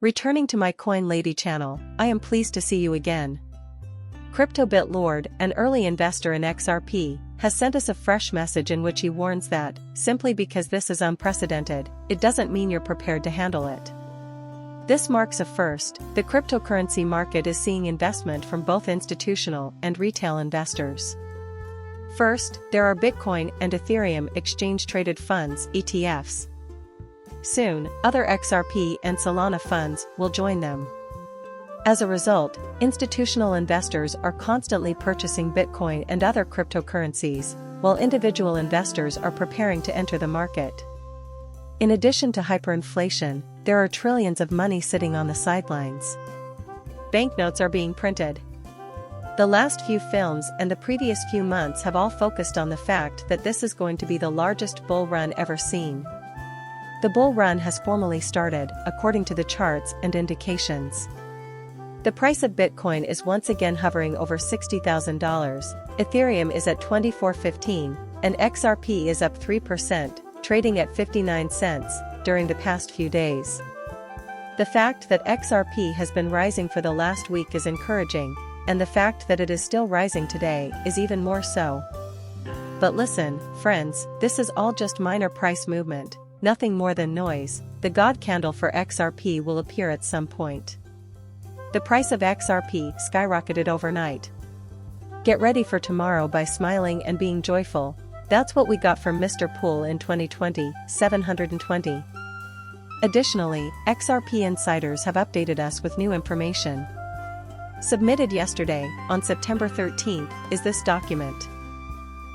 Returning to my Coin Lady channel, I am pleased to see you again. CryptoBit Lord, an early investor in XRP, has sent us a fresh message in which he warns that, simply because this is unprecedented, it doesn't mean you're prepared to handle it. This marks a first. The cryptocurrency market is seeing investment from both institutional and retail investors. First, there are Bitcoin and Ethereum exchange-traded funds (ETFs). Soon, other XRP and Solana funds will join them. As a result, institutional investors are constantly purchasing Bitcoin and other cryptocurrencies, while individual investors are preparing to enter the market. In addition to hyperinflation, there are trillions of money sitting on the sidelines. Banknotes are being printed. The last few films and the previous few months have all focused on the fact that this is going to be the largest bull run ever seen. The bull run has formally started, according to the charts and indications. The price of Bitcoin is once again hovering over $60,000, Ethereum is at $24.15, and XRP is up 3%, trading at 59 cents, during the past few days. The fact that XRP has been rising for the last week is encouraging, and the fact that it is still rising today is even more so. But listen, friends, this is all just minor price movement. Nothing more than noise. The God candle for XRP will appear at some point. The price of XRP skyrocketed overnight. Get ready for tomorrow by smiling and being joyful. That's what we got from Mr. Pool in 2020, 720. Additionally, XRP insiders have updated us with new information. Submitted yesterday, on September 13th, is this document.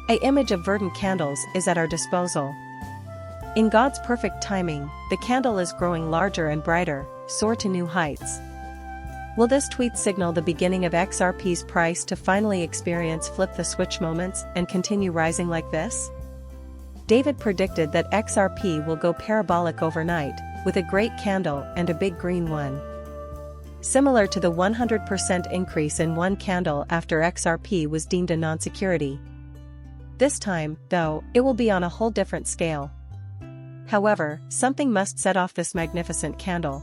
An image of verdant candles is at our disposal. In God's perfect timing, the candle is growing larger and brighter, soar to new heights. Will this tweet signal the beginning of XRP's price to finally experience flip-the-switch moments and continue rising like this? David predicted that XRP will go parabolic overnight, with a great candle and a big green one. Similar to the 100% increase in one candle after XRP was deemed a non-security. This time, though, it will be on a whole different scale. However, something must set off this magnificent candle.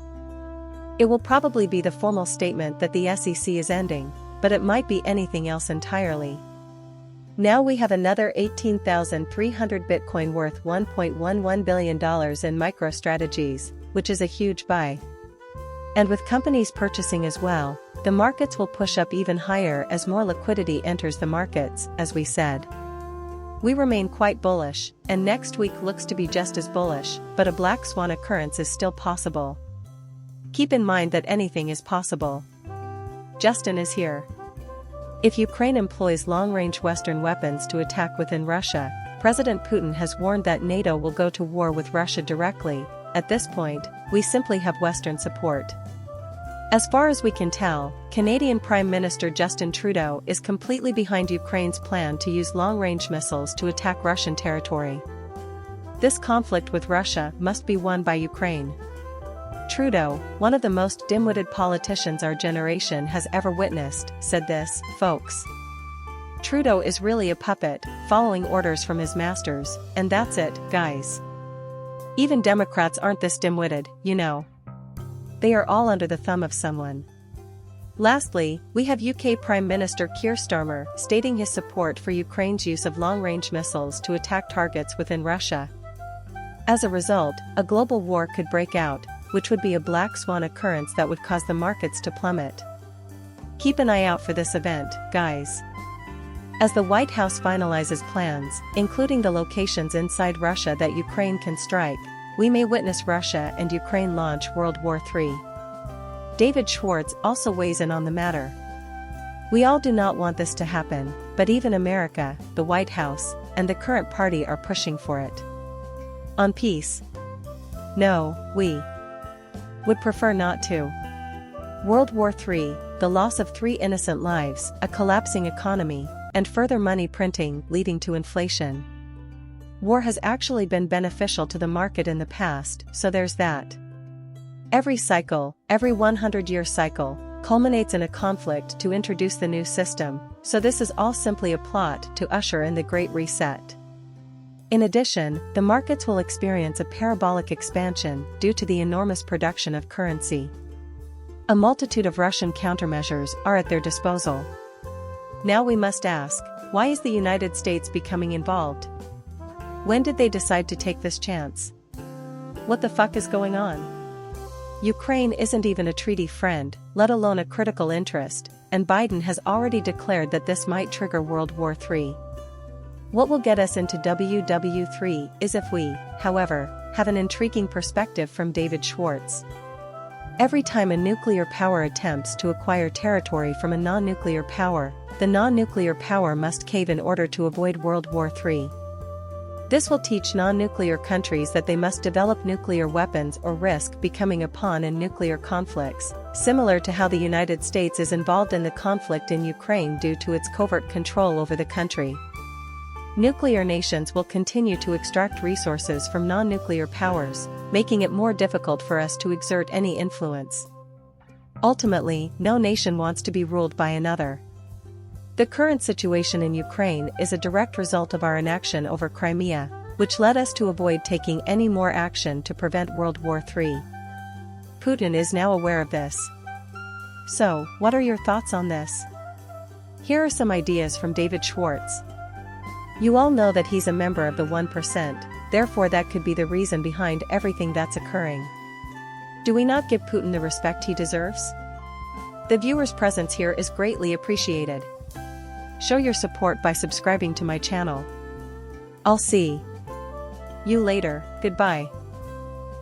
It will probably be the formal statement that the SEC is ending, but it might be anything else entirely. Now we have another 18,300 Bitcoin worth $1.11 billion in MicroStrategies, which is a huge buy. And with companies purchasing as well, the markets will push up even higher as more liquidity enters the markets, as we said. We remain quite bullish, and next week looks to be just as bullish, but a black swan occurrence is still possible. Keep in mind that anything is possible. Justin is here. If Ukraine employs long-range Western weapons to attack within Russia, President Putin has warned that NATO will go to war with Russia directly. At this point, we simply have Western support. As far as we can tell, Canadian Prime Minister Justin Trudeau is completely behind Ukraine's plan to use long-range missiles to attack Russian territory. This conflict with Russia must be won by Ukraine. Trudeau, one of the most dim-witted politicians our generation has ever witnessed, said this, folks. Trudeau is really a puppet, following orders from his masters, and that's it, guys. Even Democrats aren't this dim-witted, you know. They are all under the thumb of someone. Lastly, we have UK Prime Minister Keir Starmer stating his support for Ukraine's use of long-range missiles to attack targets within Russia. As a result, a global war could break out, which would be a black swan occurrence that would cause the markets to plummet. Keep an eye out for this event, guys. As the White House finalizes plans, including the locations inside Russia that Ukraine can strike, we may witness Russia and Ukraine launch World War III. David Schwartz also weighs in on the matter. We all do not want this to happen, but even America, the White House, and the current party are pushing for it. On peace? No, we would prefer not to. World War III, the loss of 3 innocent lives, a collapsing economy, and further money printing leading to inflation. War has actually been beneficial to the market in the past, so there's that. Every cycle, every 100-year cycle, culminates in a conflict to introduce the new system, so this is all simply a plot to usher in the Great Reset. In addition, the markets will experience a parabolic expansion due to the enormous production of currency. A multitude of Russian countermeasures are at their disposal. Now we must ask, why is the United States becoming involved? When did they decide to take this chance? What the fuck is going on? Ukraine isn't even a treaty friend, let alone a critical interest, and Biden has already declared that this might trigger World War III. What will get us into WW3 is if we, however, have an intriguing perspective from David Schwartz. Every time a nuclear power attempts to acquire territory from a non-nuclear power, the non-nuclear power must cave in order to avoid World War III. This will teach non-nuclear countries that they must develop nuclear weapons or risk becoming a pawn in nuclear conflicts, similar to how the United States is involved in the conflict in Ukraine due to its covert control over the country. Nuclear nations will continue to extract resources from non-nuclear powers, making it more difficult for us to exert any influence. Ultimately, no nation wants to be ruled by another. The current situation in Ukraine is a direct result of our inaction over Crimea, which led us to avoid taking any more action to prevent World War III. Putin is now aware of this. So, what are your thoughts on this? Here are some ideas from David Schwartz. You all know that he's a member of the 1%, therefore that could be the reason behind everything that's occurring. Do we not give Putin the respect he deserves? The viewer's presence here is greatly appreciated. Show your support by subscribing to my channel. I'll see you later, goodbye.